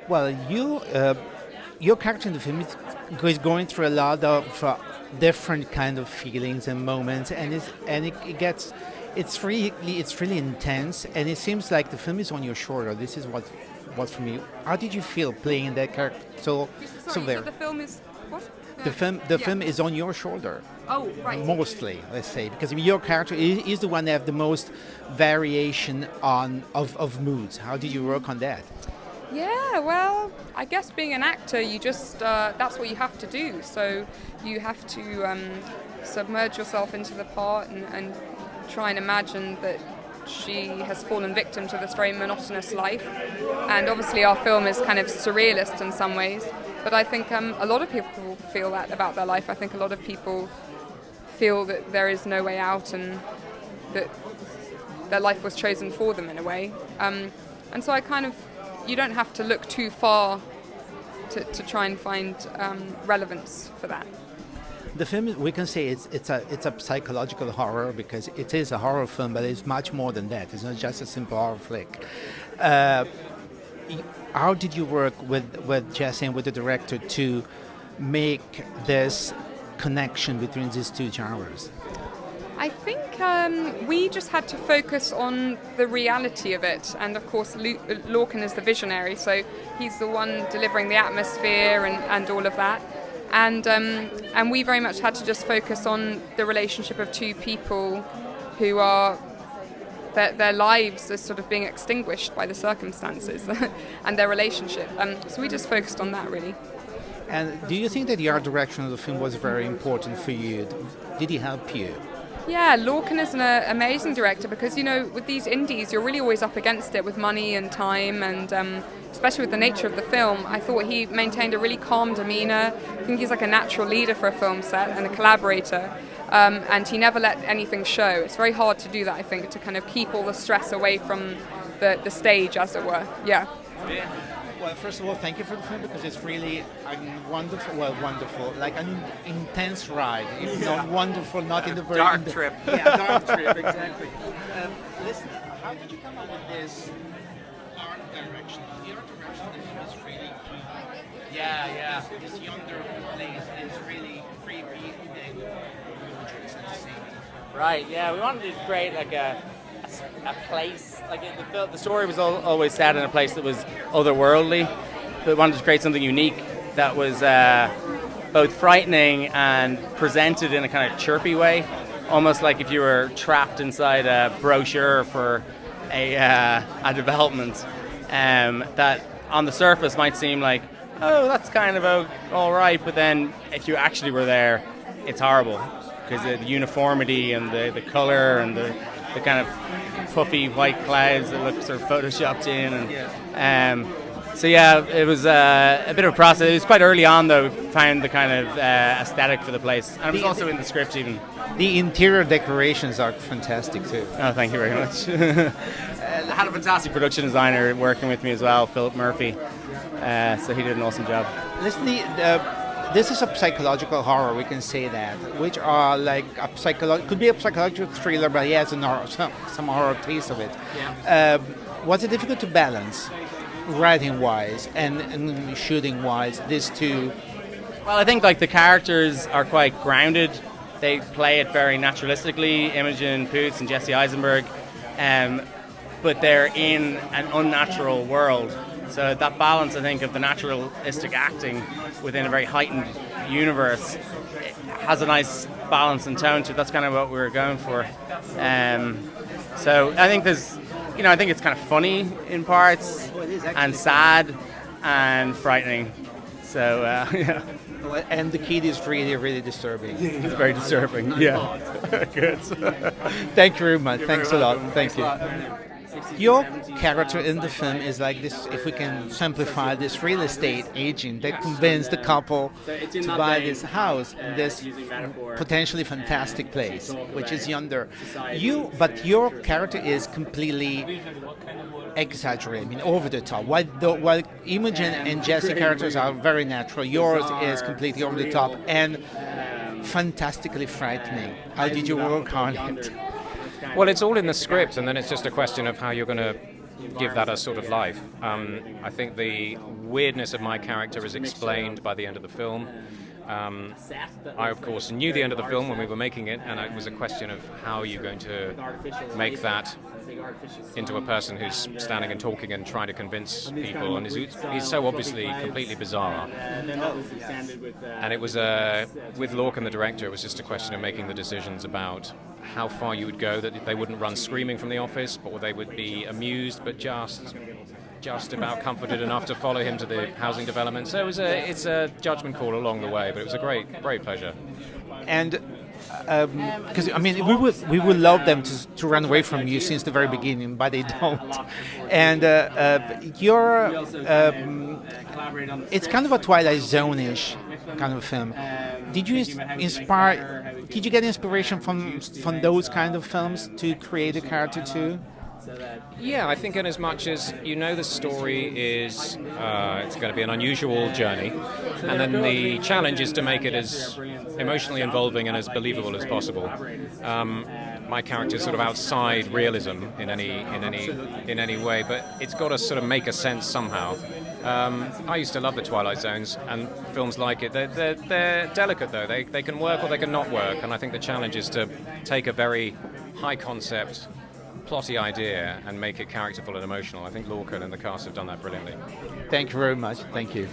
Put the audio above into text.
Well, your character in the film is going through a lot of different kind of feelings and moments, and it gets it's really intense, and it seems like the film is on your shoulder. This is what for me. How did you feel playing that character? So Sorry, there. so the film is what? The film is on your shoulder. Oh, right. Mostly, let's say, because your character is the one that have the most variation of moods. How did you work on that? Yeah, well, I guess being an actor, you just that's what you have to do. So you have to submerge yourself into the part and try and imagine that she has fallen victim to this very monotonous life. And obviously our film is kind of surrealist in some ways, but I think a lot of people feel that about their life. I think a lot of people feel that there is no way out and that their life was chosen for them in a way. And so you don't have to look too far to try and find relevance for that. The film, we can say it's a psychological horror because it is a horror film, but it's much more than that. It's not just a simple horror flick. How did you work with Jesse and with the director to make this connection between these two genres? I think we just had to focus on the reality of it, and of course Lorcan is the visionary, so he's the one delivering the atmosphere and all of that. And we very much had to just focus on the relationship of two people who are their lives are sort of being extinguished by the circumstances and their relationship. So we just focused on that really. And do you think that the art direction of the film was very important for you? Did he help you? Yeah, Lorcan is an amazing director because, with these indies, you're really always up against it with money and time, and especially with the nature of the film, I thought he maintained a really calm demeanour. I think he's like a natural leader for a film set and a collaborator, and he never let anything show. It's very hard to do that, I think, to kind of keep all the stress away from the stage, as it were. Yeah. Well, first of all, thank you for the film because it's really wonderful, like an intense ride. It's not wonderful, not in the very... Dark trip. Yeah, dark trip, exactly. Listen, how did you come up with this art direction? The art direction of the film is really creepy. Yeah. This yonder place is really creepy and gorgeous at the same time. Right, yeah, we wanted to create like a place, like the story was always set in a place that was otherworldly, but we wanted to create something unique that was both frightening and presented in a kind of chirpy way, almost like if you were trapped inside a brochure for a development that on the surface might seem like, oh, that's kind of all right, but then if you actually were there, it's horrible because the uniformity and the color and the kind of puffy white clouds that look sort of photoshopped in, and so yeah, it was a bit of a process. It was quite early on though. We found the kind of aesthetic for the place, and it was also in the script even. The interior decorations are fantastic too. Oh, thank you very much. I had a fantastic production designer working with me as well, Philip Murphy. So he did an awesome job. Listen, this is a psychological horror, we can say that, which are like could be a psychological thriller, but he has some horror taste of it. Yeah. Was it difficult to balance, writing-wise and shooting-wise, these two? Well, I think like the characters are quite grounded. They play it very naturalistically, Imogen Poots and Jesse Eisenberg, but they're in an unnatural world. So that balance, I think, of the naturalistic acting within a very heightened universe has a nice balance and tone to it. That's kind of what we were going for. So I think I think it's kind of funny in parts and sad and frightening. So, yeah. And the kid is really, really disturbing. It's very disturbing. Yeah. Good. Thank you very much. Thanks a lot. Thanks Thank you. a lot. Your character in the film is like this, if we can simplify, this real estate agent that convinced the couple to buy this house in this potentially fantastic place, which is yonder. But your character is completely exaggerated, I mean, over the top. While Imogen and Jesse characters are very natural, yours is completely over the top and fantastically frightening. How did you work on it? Well, it's all in the script, and then it's just a question of how you're going to give that a sort of life. I think the weirdness of my character is explained by the end of the film. I, of course, knew the end of the film when we were making it, and it was a question of how are you going to make that into a person who's standing and talking and trying to convince people, and he's so obviously completely bizarre. And it was, with Lorcan, the director, it was just a question of making the decisions about how far you would go, that they wouldn't run screaming from the office, but they would be amused, but just about comforted enough to follow him to the housing development. So it's a judgment call along the way, but it was a great pleasure. And because I mean, we would love them to run away from you since the very beginning, but they don't. And it's kind of a Twilight Zone-ish kind of film. Did you Did you get inspiration from those kind of films to create a character too? Yeah, I think in as much as the story is it's going to be an unusual journey, and then the challenge is to make it as emotionally involving and as believable as possible. My character is sort of outside realism in any way, but it's got to sort of make a sense somehow. I used to love the Twilight Zones and films like it. They're delicate though. They can work or they can not work, and I think the challenge is to take a very high concept, plotty idea and make it characterful and emotional. I think Lorcan and the cast have done that brilliantly. Thank you very much. Thank you.